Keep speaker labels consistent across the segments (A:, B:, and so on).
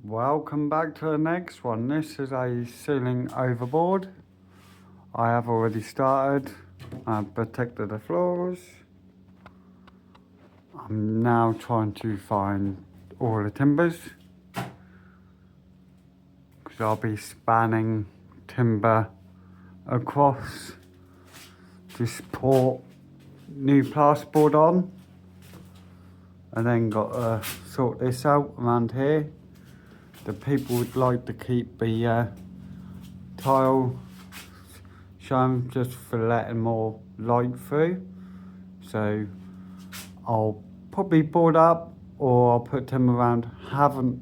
A: Welcome back to the next one. This is a ceiling overboard. I have already started. I've protected the floors. I'm now trying to find all the timbers because I'll be spanning timber across to support new plasterboard on, and then got to sort this out around here. The people would like to keep the tile showing just for letting more light through, so I'll probably board up or I'll put timber around. Haven't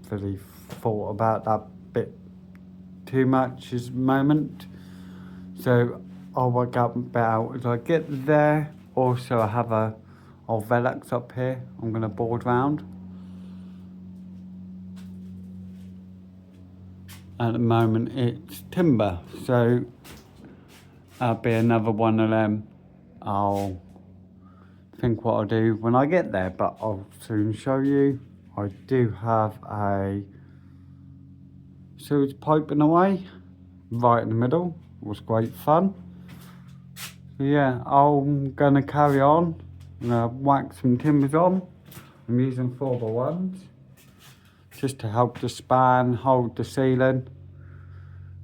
A: really thought about that bit too much at the moment, so I'll work out a bit out as I get there. Also, I have a old Velux up here I'm going to board round. At the moment it's timber, so that'll be another one of them. I'll think what I'll do when I get there, but I'll soon show you. I do have a sewage pipe in the way, right in the middle. It was great fun. So yeah, I'm gonna carry on. I'm gonna whack some timbers on. I'm using 4x1s just to help the span hold the ceiling.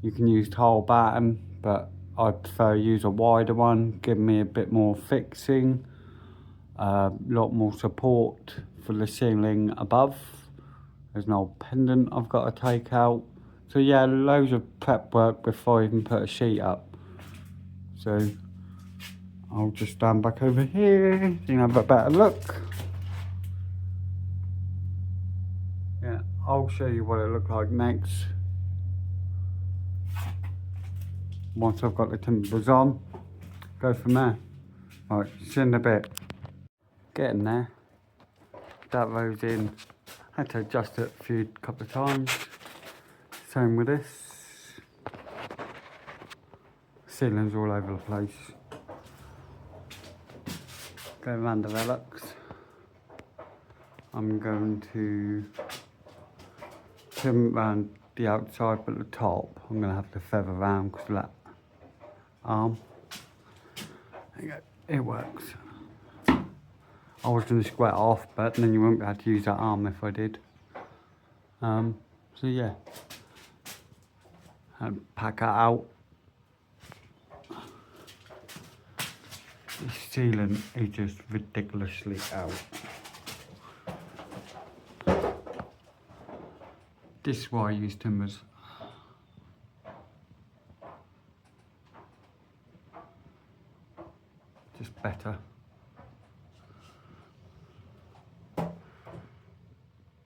A: You can use tile batten, but I prefer to use a wider one, give me a bit more fixing, a lot more support for the ceiling above. There's an old pendant I've got to take out. So yeah, loads of prep work before I even put a sheet up. So I'll just stand back over here so you can have a better look. Yeah, I'll show you what it looks like next. Once I've got the timbers on, go from there. Right, see you in a bit. Getting there. That rose in. Had to adjust it a couple of times. Same with this. Ceilings all over the place. Go around the Velux. I'm going to trim around the outside, but the top I'm going to have to feather around because of that arm. There you go. It works. I was going to square it off, but then you won't be able to use that arm if I did. So yeah, and pack that out. The ceiling is just ridiculously out. This is why I use timbers. Just better.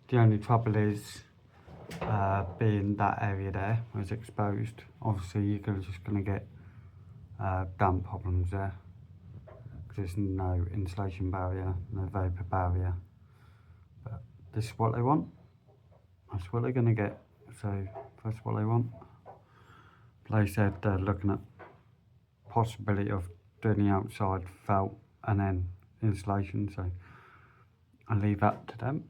A: The only trouble is being that area there was exposed. Obviously you're just going to get damp problems there because there's no insulation barrier, no vapour barrier. But this is what they want. That's what they're going to get. So that's what they want. They said they're looking at possibility of doing the outside felt and then insulation. So I'll leave that to them.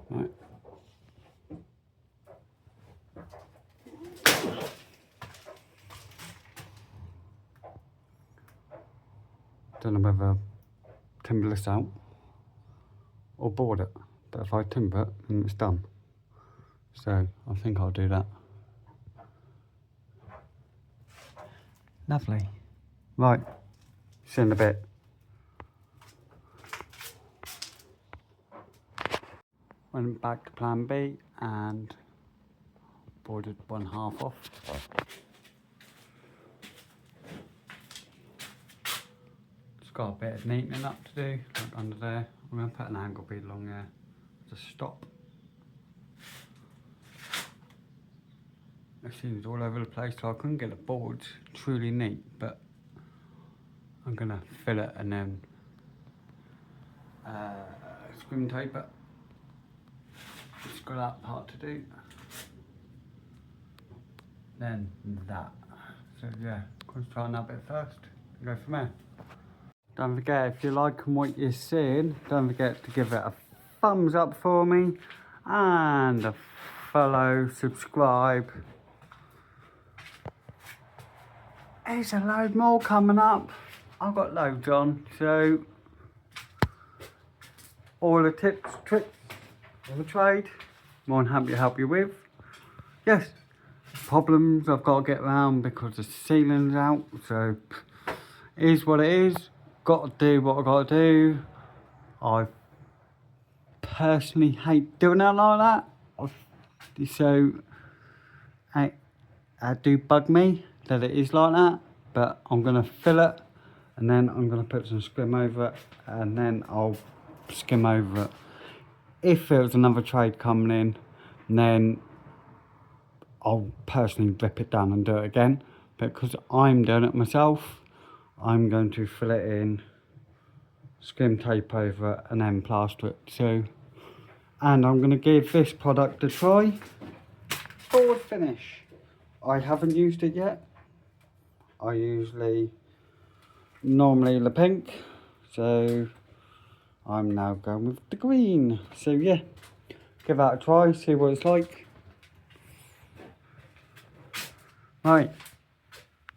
A: Right. Don't know whether timber this out or board it, but if I timber it, then it's done. So I think I'll do that. Lovely. Right, see you in a bit. Went back to plan B and boarded one half off. Just got a bit of neatening up to do, like under there. I'm going to put an angle bead along there to stop. It seems all over the place, so I couldn't get the boards truly neat, but I'm going to fill it and then scrim tape it. Just got that part to do. Then that. So yeah, let's try that bit first and go from there. Don't forget, if you're liking what you're seeing, don't forget to give it a thumbs up for me and a follow, subscribe. There's a load more coming up. I've got loads on, so all the tips, tricks of the trade, more than happy to help you with. Yes, problems I've got to get around because the ceiling's out, so it is what it is. Got to do what I've got to do. I personally hate doing it like that. So it do bug me that it is like that, but I'm going to fill it and then I'm going to put some scrim over it and then I'll skim over it. If there was another trade coming in, then I'll personally rip it down and do it again. But because I'm doing it myself, I'm going to fill it in, scrim tape over it and then plaster it. So, and I'm going to give this product a try. Forward finish. I haven't used it yet. I normally the pink, so I'm now going with the green. So yeah, give that a try, see what it's like. Right,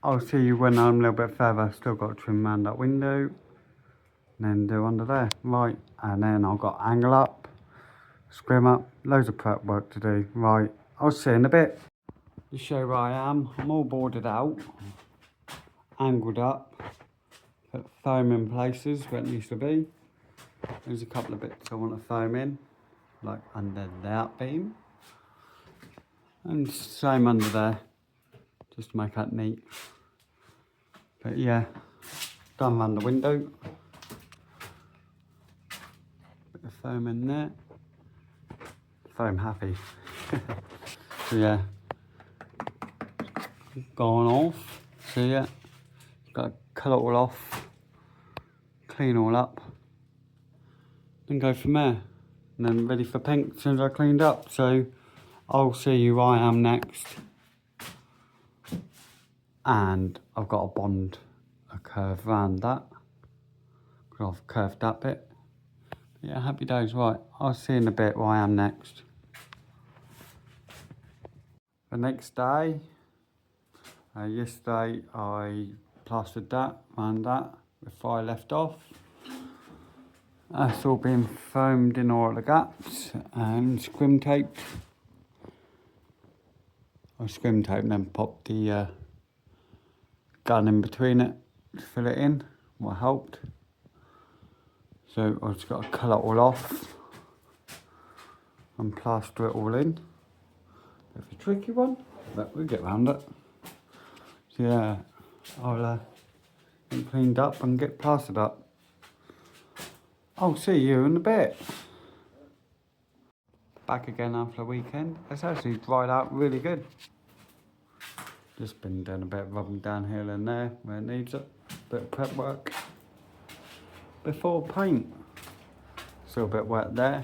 A: I'll see you when I'm a little bit further. Still got to trim around that window, and then do under there. Right, and then I've got angle up, scrim up, loads of prep work to do. Right, I'll see you in a bit. To show where I am, I'm all boarded out, angled up, put foam in places where it needs to be. There's a couple of bits I want to foam in, like under that beam, and same under there, just to make that neat. But yeah, done around the window. Bit of foam in there. Foam happy. So yeah, gone off. So yeah, got to cut it all off, clean all up, then go from there. And then ready for paint as soon as I cleaned up. So I'll see you where I am next. And I've got to bond a curve around that, because I've curved that bit. Yeah, happy days. Right, I'll see you in a bit where I am next. The next day, yesterday I plastered that around that before I left off. That's all been foamed in all the gaps and scrim taped. I scrim taped and then popped the gun in between it to fill it in, what helped. So I've just got to cut it all off and plaster it all in. Bit of a tricky one, but we'll get around it. So yeah, I'll get cleaned up and get plastered up. I'll see you in a bit. Back again after the weekend. It's actually dried out really good. Just been doing a bit of rubbing down here and there where it needs it. Bit of prep work before paint. Still a bit wet there,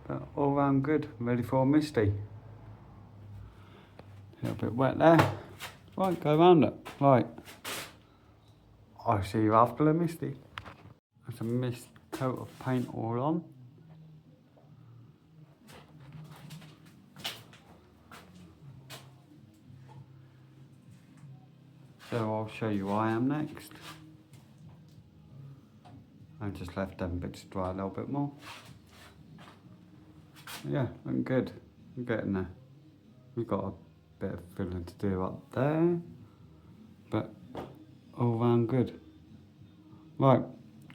A: but all round good, ready for a misty. A little bit wet there. Right, go around it. Right, I'll see you after the misty. There's a mist coat of paint all on. So I'll show you where I am next. I just left them bits to dry a little bit more. Yeah, looking good. We're getting there. We've got a bit of filling to do up there, but all round good. Right,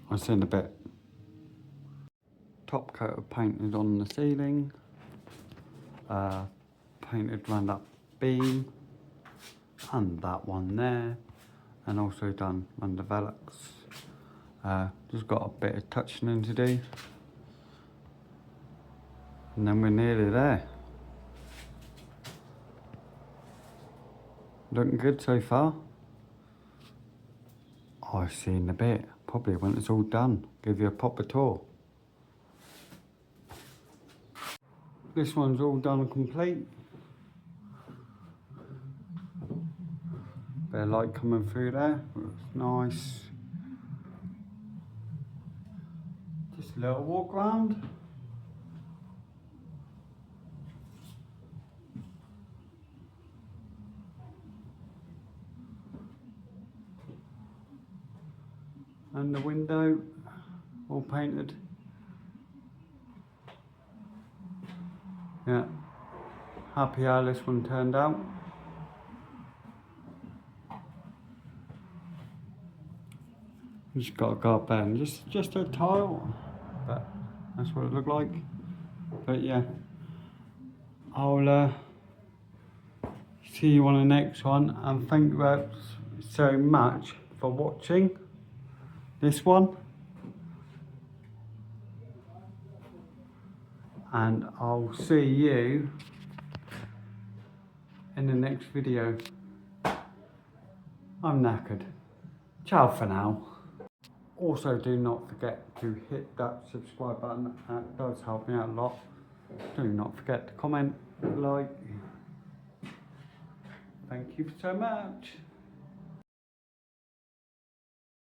A: I'll see you in a bit. Top coat of paint is on the ceiling. Painted around that beam and that one there, and also done on the velux. Just got a bit of touching to do, and then we're nearly there. Looking good so far. I'll see you in a bit, probably when it's all done. Give you a proper tour. This one's all done and complete. Bit of light coming through there, looks nice. Just a little walk around. And the window all painted. Yeah, happy how this one turned out. Just got a garden, just a tile, but that's what it looked like. But yeah, I'll see you on the next one, and thank you so much for watching this one, and I'll see you in the next video. I'm knackered. Ciao for now. Also, do not forget to hit that subscribe button, that does help me out a lot. Do not forget to comment, like. Thank you so much.